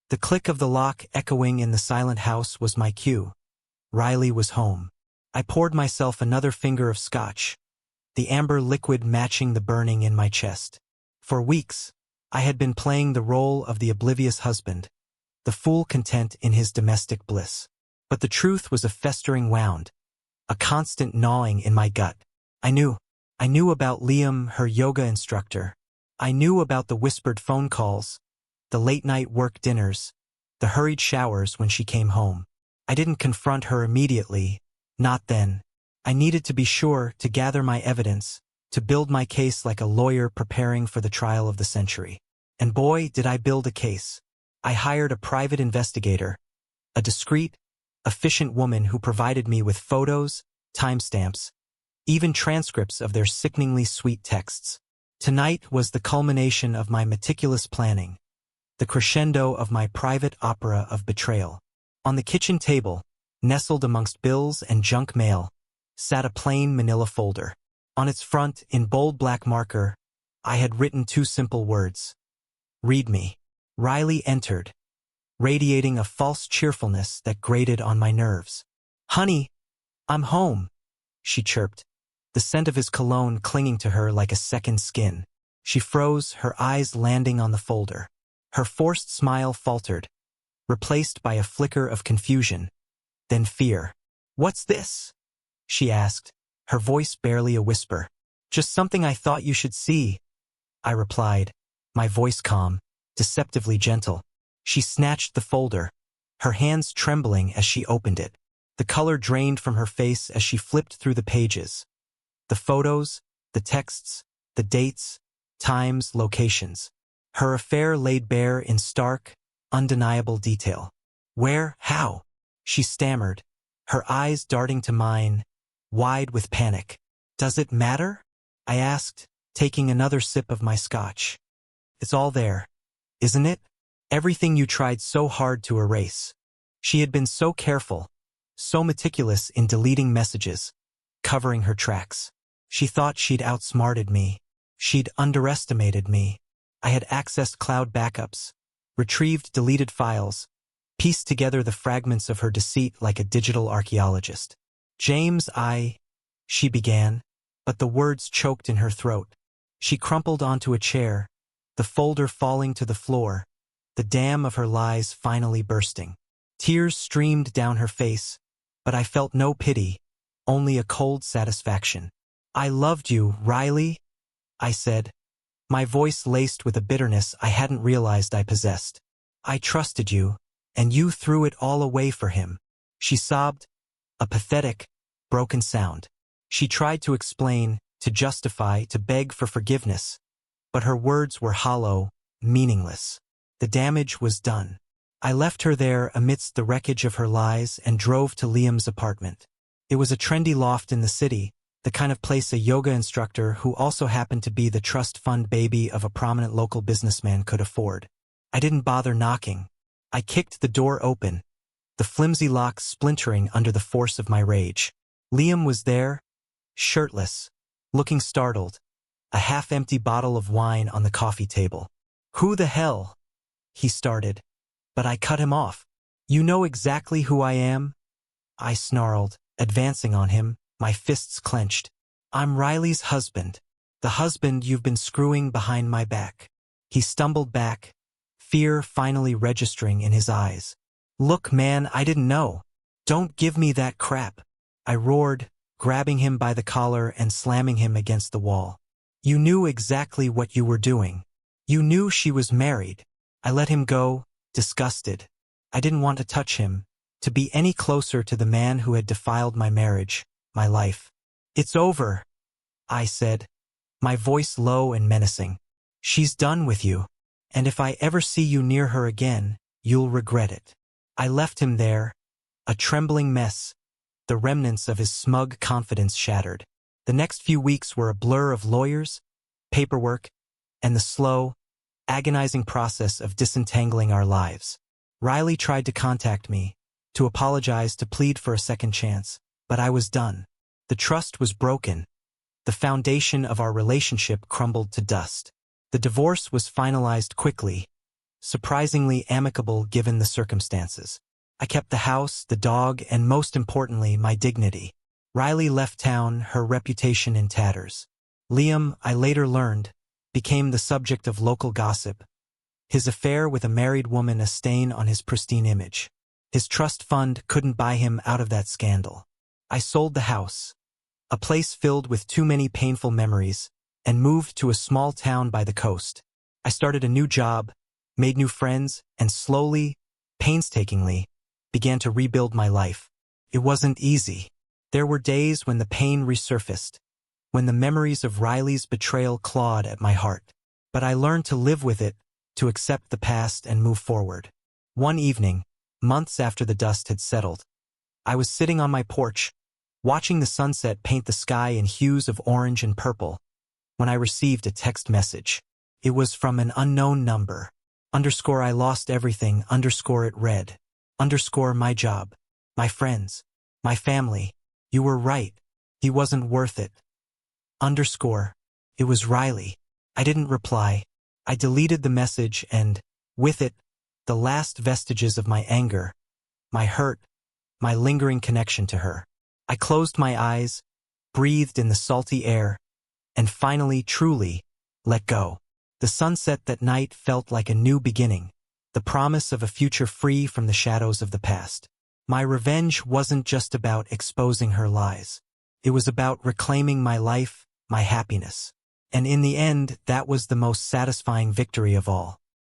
The click of the lock echoing in the silent house was my cue. Riley was home. I poured myself another finger of scotch, the amber liquid matching the burning in my chest. For weeks, I had been playing the role of the oblivious husband, the fool content in his domestic bliss. But the truth was a festering wound, a constant gnawing in my gut. I knew about Liam, her yoga instructor. I knew about the whispered phone calls, the late-night work dinners, the hurried showers when she came home. I didn't confront her immediately, not then. I needed to be sure to gather my evidence, to build my case like a lawyer preparing for the trial of the century. And boy, did I build a case. I hired a private investigator, a discreet, efficient woman who provided me with photos, timestamps, even transcripts of their sickeningly sweet texts. Tonight was the culmination of my meticulous planning, the crescendo of my private opera of betrayal. On the kitchen table, nestled amongst bills and junk mail, sat a plain manila folder. On its front, in bold black marker, I had written two simple words. Read me. Riley entered, radiating a false cheerfulness that grated on my nerves. Honey, I'm home, she chirped, the scent of his cologne clinging to her like a second skin. She froze, her eyes landing on the folder. Her forced smile faltered, replaced by a flicker of confusion, then fear. What's this? She asked, her voice barely a whisper. Just something I thought you should see, I replied, my voice calm, deceptively gentle. She snatched the folder, her hands trembling as she opened it. The color drained from her face as she flipped through the pages. The photos, the texts, the dates, times, locations. Her affair laid bare in stark, undeniable detail. Where? How? She stammered, her eyes darting to mine, wide with panic. Does it matter? I asked, taking another sip of my scotch. It's all there, isn't it? Everything you tried so hard to erase. She had been so careful, so meticulous in deleting messages, covering her tracks. She thought she'd outsmarted me. She'd underestimated me. I had accessed cloud backups, retrieved deleted files, pieced together the fragments of her deceit like a digital archaeologist. James, she began, but the words choked in her throat. She crumpled onto a chair, the folder falling to the floor, the dam of her lies finally bursting. Tears streamed down her face, but I felt no pity, only a cold satisfaction. I loved you, Riley, I said, my voice laced with a bitterness I hadn't realized I possessed. I trusted you, and you threw it all away for him. She sobbed, a pathetic, broken sound. She tried to explain, to justify, to beg for forgiveness, but her words were hollow, meaningless. The damage was done. I left her there amidst the wreckage of her lies and drove to Liam's apartment. It was a trendy loft in the city, the kind of place a yoga instructor who also happened to be the trust fund baby of a prominent local businessman could afford. I didn't bother knocking. I kicked the door open, the flimsy lock splintering under the force of my rage. Liam was there, shirtless, looking startled, a half-empty bottle of wine on the coffee table. Who the hell? He started, but I cut him off. You know exactly who I am? I snarled, advancing on him, my fists clenched. I'm Riley's husband, the husband you've been screwing behind my back. He stumbled back, fear finally registering in his eyes. Look, man, I didn't know. Don't give me that crap, I roared, grabbing him by the collar and slamming him against the wall. You knew exactly what you were doing. You knew she was married. I let him go, disgusted. I didn't want to touch him, to be any closer to the man who had defiled my marriage, my life. It's over, I said, my voice low and menacing. She's done with you, and if I ever see you near her again, you'll regret it. I left him there, a trembling mess, the remnants of his smug confidence shattered. The next few weeks were a blur of lawyers, paperwork, and the slow, agonizing process of disentangling our lives. Riley tried to contact me, to apologize, to plead for a second chance, but I was done. The trust was broken. The foundation of our relationship crumbled to dust. The divorce was finalized quickly, surprisingly amicable given the circumstances. I kept the house, the dog, and most importantly, my dignity. Riley left town, her reputation in tatters. Liam, I later learned, became the subject of local gossip. His affair with a married woman a stain on his pristine image. His trust fund couldn't buy him out of that scandal. I sold the house, a place filled with too many painful memories, and moved to a small town by the coast. I started a new job, made new friends, and slowly, painstakingly, began to rebuild my life. It wasn't easy. There were days when the pain resurfaced, when the memories of Riley's betrayal clawed at my heart. But I learned to live with it, to accept the past and move forward. One evening, months after the dust had settled, I was sitting on my porch, watching the sunset paint the sky in hues of orange and purple, when I received a text message. It was from an unknown number. I lost everything, it read. My job, my friends, my family. You were right. He wasn't worth it. It was Riley. I didn't reply. I deleted the message and, with it, the last vestiges of my anger, my hurt, my lingering connection to her. I closed my eyes, breathed in the salty air, and finally, truly, let go. The sunset that night felt like a new beginning, the promise of a future free from the shadows of the past. My revenge wasn't just about exposing her lies. It was about reclaiming my life, my happiness. And in the end, that was the most satisfying victory of all.